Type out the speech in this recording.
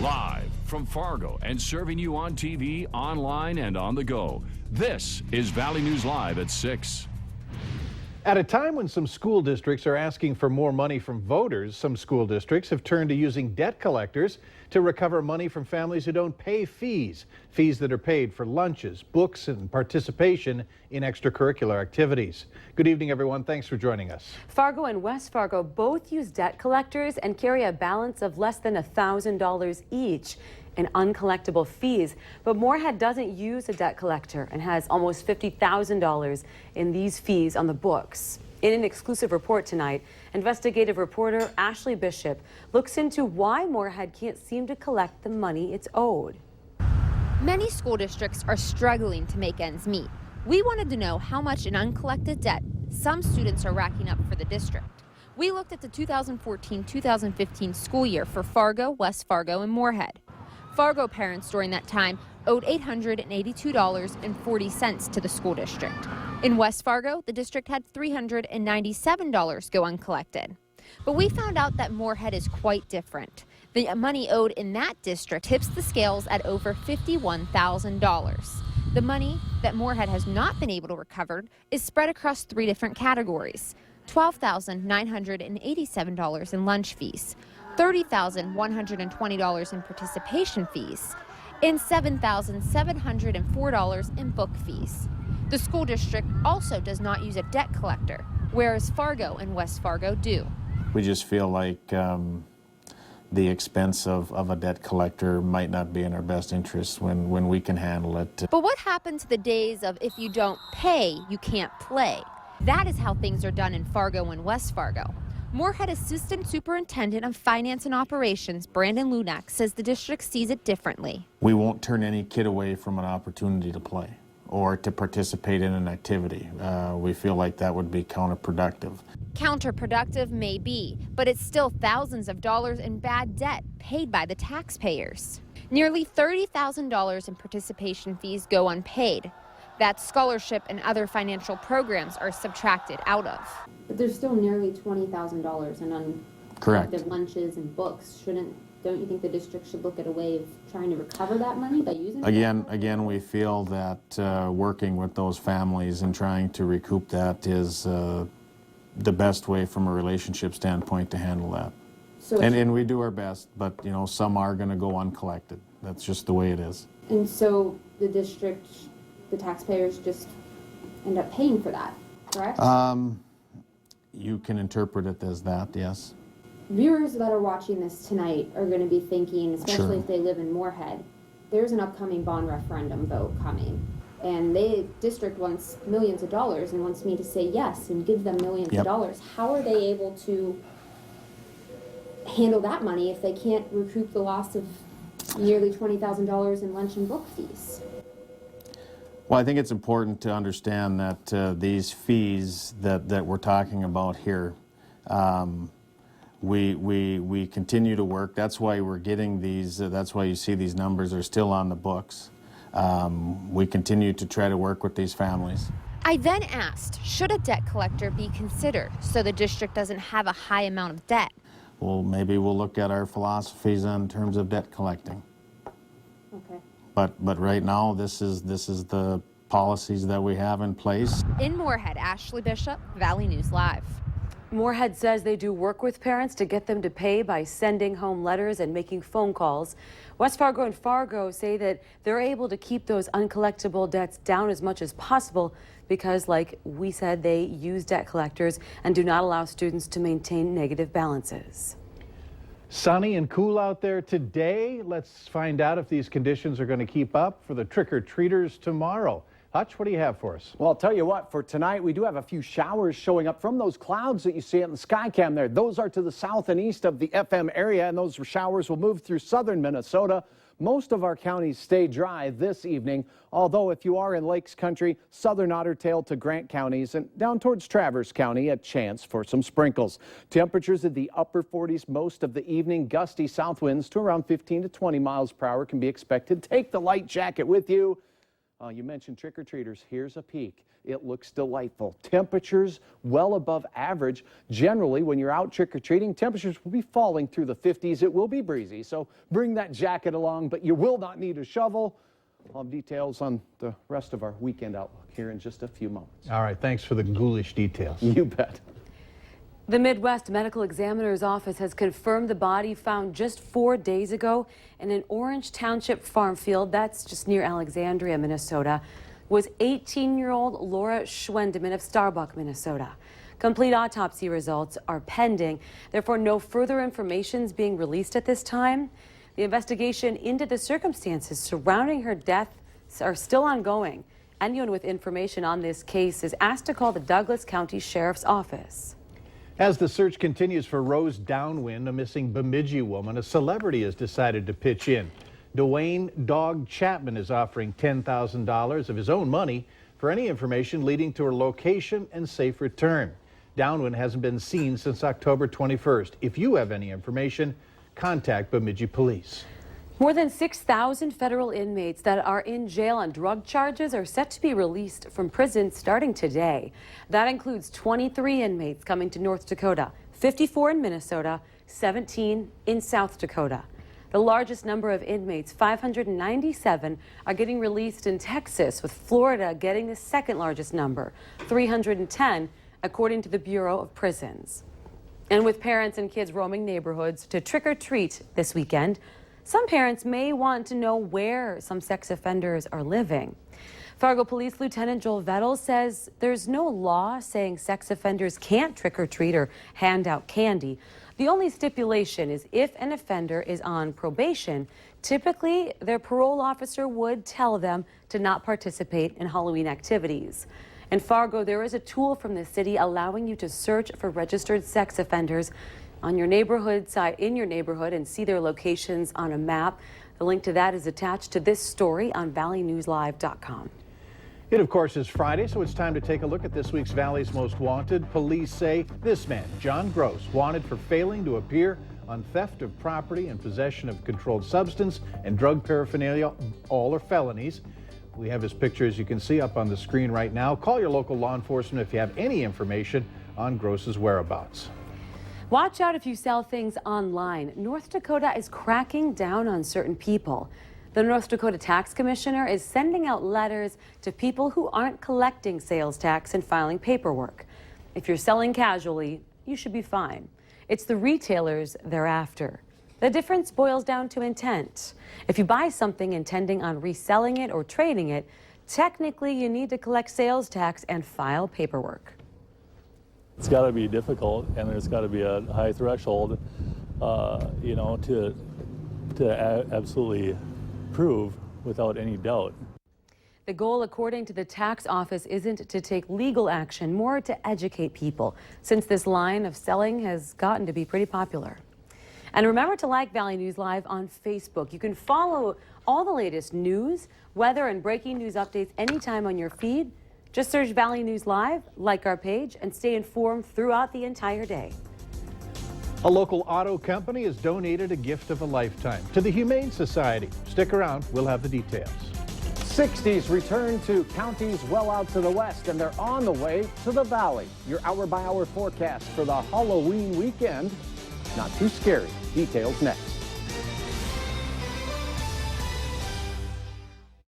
Live from Fargo and serving you on TV, online, and on the go. This is Valley News Live at 6. At a time when some school districts are asking for more money from voters, some school districts have turned to using debt collectors to recover money from families who don't pay fees that are paid for lunches, books, and participation in extracurricular activities. Good evening, everyone. Thanks for joining us. Fargo and West Fargo both use debt collectors and carry a balance of less than $1,000 each in uncollectible fees. But Moorhead doesn't use a debt collector and has almost $50,000 in these fees on the books. In an exclusive report tonight, investigative reporter Ashley Bishop looks into why Moorhead can't seem to collect the money it's owed. Many school districts are struggling to make ends meet. We wanted to know how much in uncollected debt some students are racking up for the district. We looked at the 2014-2015 school year for Fargo, West Fargo, and Moorhead. Fargo parents during that time owed $882.40 to the school district. In West Fargo, the district had $397 go uncollected. But we found out that Moorhead is quite different. The money owed in that district tips the scales at over $51,000. The money that Moorhead has not been able to recover is spread across three different categories: $12,987 in lunch fees, $30,120 in participation fees, and $7,704 in book fees. The school district also does not use a debt collector, whereas Fargo and West Fargo do. We just feel like the expense of a debt collector might not be in our best interest when we can handle it. But what happened to the days of if you don't pay, you can't play? That is how things are done in Fargo and West Fargo. Moorhead Assistant Superintendent of Finance and Operations, Brandon Lunak, says the district sees it differently. We won't turn any kid away from an opportunity to play or to participate in an activity. We feel like that would be counterproductive. Counterproductive may be, but it's still thousands of dollars in bad debt paid by the taxpayers. Nearly $30,000 in participation fees go unpaid. That scholarship and other financial programs are subtracted out of. But there's still nearly $20,000 in uncollected lunches and books. Don't you think the district should look at a way of trying to recover that money by using it? Again, we feel that working with those families and trying to recoup that is the best way from a relationship standpoint to handle that. So and we do our best, but you know, some are going to go uncollected. That's just the way it is. And so the district, the taxpayers just end up paying for that, correct? You can interpret it as that, yes. Viewers that are watching this tonight are going to be thinking, especially if they live in Moorhead, there's an upcoming bond referendum vote coming. And the district wants millions of dollars and wants me to say yes and give them millions of dollars. How are they able to handle that money if they can't recoup the loss of nearly $20,000 in lunch and book fees? Well, I think it's important to understand that these fees that we're talking about here, we continue to work. That's why we're getting these, that's why you see these numbers are still on the books. We continue to try to work with these families. I then asked, should a debt collector be considered so the district doesn't have a high amount of debt? Well, maybe we'll look at our philosophies in terms of debt collecting. Okay. But right now, this is the policies that we have in place. In Moorhead, Ashley Bishop, Valley News Live. Moorhead says they do work with parents to get them to pay by sending home letters and making phone calls. West Fargo and Fargo say that they're able to keep those uncollectible debts down as much as possible because, like we said, they use debt collectors and do not allow students to maintain negative balances. Sunny and cool out there today. Let's find out if these conditions are going to keep up for the trick-or-treaters tomorrow. Hutch, what do you have for us? Well, I'll tell you what, for tonight, we do have a few showers showing up from those clouds that you see on the sky cam there. Those are to the south and east of the FM area, and those showers will move through southern Minnesota. Most of our counties stay dry this evening, although if you are in Lakes Country, southern Otter Tail to Grant counties and down towards Traverse County, a chance for some sprinkles. Temperatures in the upper 40s most of the evening. Gusty south winds to around 15 to 20 miles per hour can be expected. Take the light jacket with you. You mentioned trick-or-treaters. Here's a peek. It looks delightful. Temperatures well above average. Generally, when you're out trick-or-treating, temperatures will be falling through the 50s. It will be breezy, so bring that jacket along, but you will not need a shovel. I'll have details on the rest of our weekend outlook here in just a few moments. All right, thanks for the ghoulish details. You bet. The Midwest Medical Examiner's Office has confirmed the body found just 4 days ago in an Orange Township farm field, that's just near Alexandria, Minnesota, was 18-year-old Laura Schwendeman of Starbuck, Minnesota. Complete autopsy results are pending. Therefore, no further information is being released at this time. The investigation into the circumstances surrounding her death are still ongoing. Anyone with information on this case is asked to call the Douglas County Sheriff's Office. As the search continues for Rose Downwind, a missing Bemidji woman, a celebrity has decided to pitch in. Dwayne Dog Chapman is offering $10,000 of his own money for any information leading to her location and safe return. Downwind hasn't been seen since October 21st. If you have any information, contact Bemidji Police. More than 6,000 federal inmates that are in jail on drug charges are set to be released from prison starting today. That includes 23 inmates coming to North Dakota, 54 in Minnesota, 17 in South Dakota. The largest number of inmates, 597, are getting released in Texas, with Florida getting the second largest number, 310, according to the Bureau of Prisons. And with parents and kids roaming neighborhoods to trick or treat this weekend, some parents may want to know where some sex offenders are living. Fargo Police Lieutenant Joel Vettel says there's no law saying sex offenders can't trick or treat or hand out candy. The only stipulation is if an offender is on probation, typically their parole officer would tell them to not participate in Halloween activities. In Fargo, there is a tool from the city allowing you to search for registered sex offenders on your neighborhood site, in your neighborhood, and see their locations on a map. The link to that is attached to this story on valleynewslive.com. It, of course, is Friday, so it's time to take a look at this week's Valley's Most Wanted. Police say this man, John Gross, wanted for failing to appear on theft of property and possession of controlled substance and drug paraphernalia. All are felonies. We have his picture, as you can see, up on the screen right now. Call your local law enforcement if you have any information on Gross's whereabouts. Watch out if you sell things online. North Dakota is cracking down on certain people. The North Dakota Tax Commissioner is sending out letters to people who aren't collecting sales tax and filing paperwork. If you're selling casually, you should be fine. It's the retailers they're after. The difference boils down to intent. If you buy something intending on reselling it or trading it, technically you need to collect sales tax and file paperwork. It's got to be difficult, and there's got to be a high threshold, to absolutely prove without any doubt. The goal, according to the tax office, isn't to take legal action, more to educate people, since this line of selling has gotten to be pretty popular. And remember to like Valley News Live on Facebook. You can follow all the latest news, weather, and breaking news updates anytime on your feed. Just search Valley News Live, like our page, and stay informed throughout the entire day. A local auto company has donated a gift of a lifetime to the Humane Society. Stick around, we'll have the details. 60s return to counties well out to the west, and they're on the way to the valley. Your hour-by-hour forecast for the Halloween weekend. Not too scary. Details next.